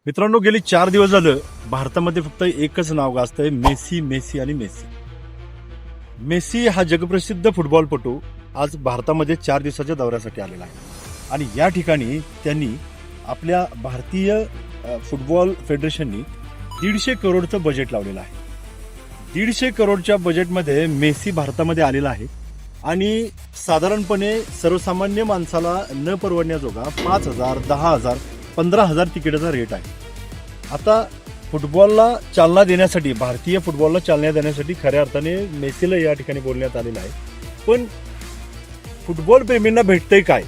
मित्रांनो, गेली 4 दिवस झालं भारतामध्ये फक्त एकच नाव गाजतंय, मेसी मेसी आणि मेसी. मेसी हा जगप्रसिद्ध फुटबॉलपटू आज भारतामध्ये 4 दिवसाच्या दौऱ्यासाठी आलेला आहे आणि या ठिकाणी त्यांनी आपल्या भारतीय फुटबॉल फेडरेशननी 150 करोडचं बजेट लावलेलं आहे. 150 करोडच्या बजेटमध्ये मेसी भारतामध्ये आलेला आहे आणि साधारणपणे सर्वसामान्य माणसाला न परवडण्याजोगा 5,000, 10,000, 15,000 तिकिटाचा रेट आहे. आता फुटबॉलला चालना देण्यासाठी, भारतीय फुटबॉलला चालना देण्यासाठी खऱ्या अर्थाने मेसीला या ठिकाणी बोलण्यात आलेलं आहे. पण फुटबॉल प्रेमींना भेटतंय काय,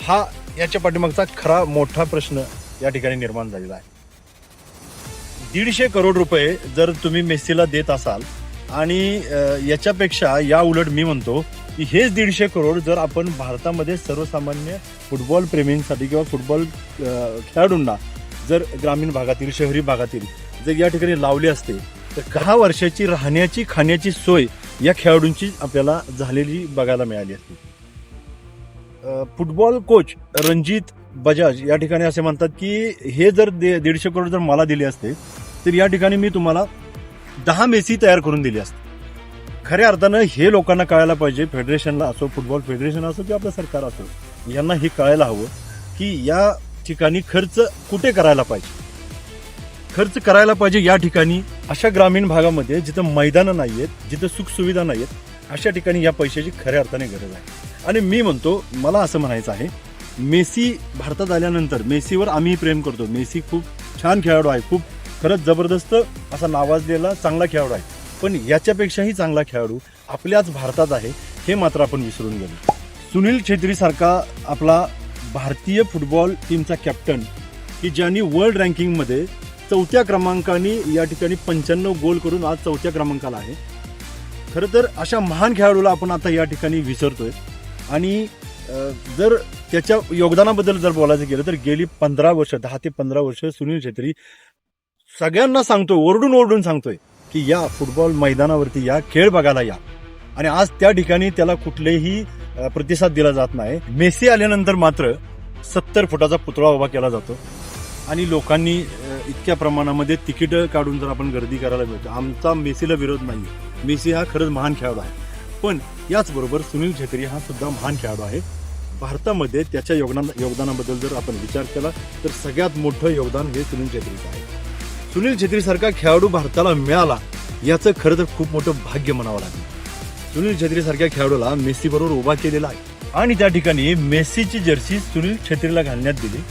हा याच्या पाठीमागचा खरा मोठा प्रश्न या ठिकाणी निर्माण झालेला आहे. 150 करोड रुपये जर तुम्ही मेसीला देत असाल आणि याच्यापेक्षा या उलट मी म्हणतो की हेच 150 करोड जर आपण भारतामध्ये सर्वसामान्य फुटबॉल प्रेमींसाठी किंवा फुटबॉल खेळाडूंना जर ग्रामीण भागातील, शहरी भागातील जर या ठिकाणी लावले असते तर 10 वर्षाची राहण्याची, खाण्याची सोय या खेळाडूंची आपल्याला झालेली बघायला मिळाली असती. फुटबॉल कोच रणजित बजाज या ठिकाणी असे म्हणतात की हे जर 150 करोड जर मला दिले असते तर या ठिकाणी मी तुम्हाला 10 मेसी तयार करून दिली असते. खऱ्या अर्थानं हे लोकांना कळायला पाहिजे, फेडरेशनला असो, फुटबॉल फेडरेशन असो किंवा आपलं सरकार असो, यांना हे कळायला हवं की या ठिकाणी खर्च कुठे करायला पाहिजे. खर्च करायला पाहिजे या ठिकाणी अशा ग्रामीण भागामध्ये जिथं मैदानं नाहीयेत, जिथं सुखसुविधा नाहीयेत, अशा ठिकाणी या पैशाची खऱ्या अर्थाने गरज आहे. आणि मी म्हणतो, मला असं म्हणायचं आहे, मेसी भारतात आल्यानंतर मेसीवर आम्ही प्रेम करतो. मेसी खूप छान खेळाडू आहे, खूप खरंच जबरदस्त असा नावाजलेला चांगला खेळाडू आहे. पण याच्यापेक्षाही चांगला खेळाडू आपल्याच भारतात आहे, हे मात्र आपण विसरून गेलो. सुनील छेत्री सारखा आपला भारतीय फुटबॉल टीमचा कॅप्टन की ज्यांनी वर्ल्ड रँकिंगमध्ये 4थ्या क्रमांकाने या ठिकाणी 95 गोल करून आज 4थ्या क्रमांकाला आहे. खरं तर अशा महान खेळाडूला आपण आता या ठिकाणी विसरतोय. आणि जर त्याच्या योगदानाबद्दल जर बोलायचं गेलं तर गेली 15 वर्ष, 10 ते 15 वर्ष सुनील छेत्री सगळ्यांना सांगतोय, ओरडून ओरडून सांगतोय की या फुटबॉल मैदानावरती या, खेळ बघायला या. आणि आज त्या ठिकाणी त्याला कुठलेही प्रतिसाद दिला जात नाही. मेसी आल्यानंतर मात्र 70 फुटाचा पुतळा उभा केला जातो आणि लोकांनी इतक्या प्रमाणामध्ये तिकीट काढून जर आपण गर्दी करायला मिळतो. आमचा मेसीला विरोध नाही, मेसी हा खरंच महान खेळाडू आहे. पण याचबरोबर सुनील छेत्री हा सुद्धा महान खेळाडू आहे. भारतामध्ये त्याच्या योगदानाबद्दल जर आपण विचार केला तर सगळ्यात मोठं योगदान हे सुनील छेत्रीचं आहे. सुनील छेत्रीसारखा खेळाडू भारताला मिळाला याचं खरं तर खूप मोठं भाग्य म्हणावं लागेल. सुनील छेत्रीसारख्या खेळाडूला मेसी बरोबर उभा केलेला आहे आणि त्या ठिकाणी मेसीची जर्सी सुनील छेत्रीला घालण्यात दिली,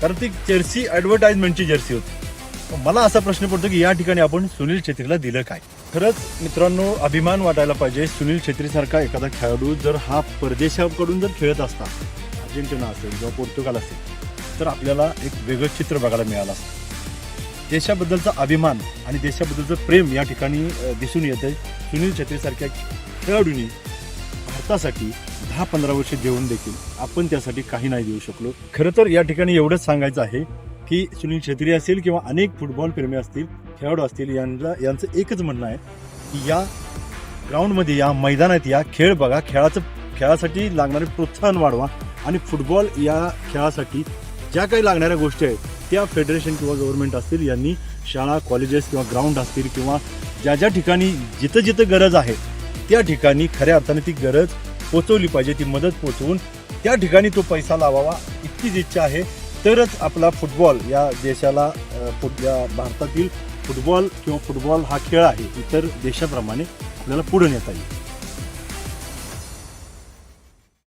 कारण ती जर्सी ॲडव्हर्टाइजमेंटची जर्सी होती. मला असा प्रश्न पडतो की या ठिकाणी आपण सुनील छेत्रीला दिलं काय. खरंच मित्रांनो, अभिमान वाटायला पाहिजे. सुनील छेत्रीसारखा एखादा खेळाडू जर हा परदेशाकडून जर खेळत असता, अर्जेंटिना असेल किंवा पोर्तुगाल असेल, तर आपल्याला एक वेगळं चित्र बघायला मिळालं असतं. देशाबद्दलचा अभिमान आणि देशाबद्दलचं प्रेम या ठिकाणी दिसून येतंय. सुनील छेत्रीसारख्या खेळाडूंनी भारतासाठी 10-15 वर्ष देऊन देखील आपण त्यासाठी काही नाही देऊ शकलो. खरं तर या ठिकाणी एवढंच सांगायचं आहे की सुनील छेत्री असेल किंवा अनेक फुटबॉल प्रेमी असतील, खेळाडू असतील, यांचं एकच म्हणणं आहे की या ग्राउंडमध्ये या, मैदानात या, खेळ बघा, खेळासाठी लागणारे प्रोत्साहन वाढवा आणि फुटबॉल या खेळासाठी ज्या काही लागणाऱ्या गोष्टी आहेत त्या फेडरेशन किंवा गव्हर्नमेंट असतील यांनी शाळा, कॉलेजेस किंवा ग्राउंड असतील किंवा ज्या ज्या ठिकाणी जिथं जिथं गरज आहे त्या ठिकाणी खऱ्या अर्थाने ती गरज पोचवली पाहिजे. ती मदत पोचवून त्या ठिकाणी तो पैसा लावावा, इतकीच इच्छा आहे. तरच आपला फुटबॉल या देशाला, या भारतातील फुटबॉल किंवा फुटबॉल हा खेळ आहे इतर देशाप्रमाणे आपल्याला पुढे नेता येईल.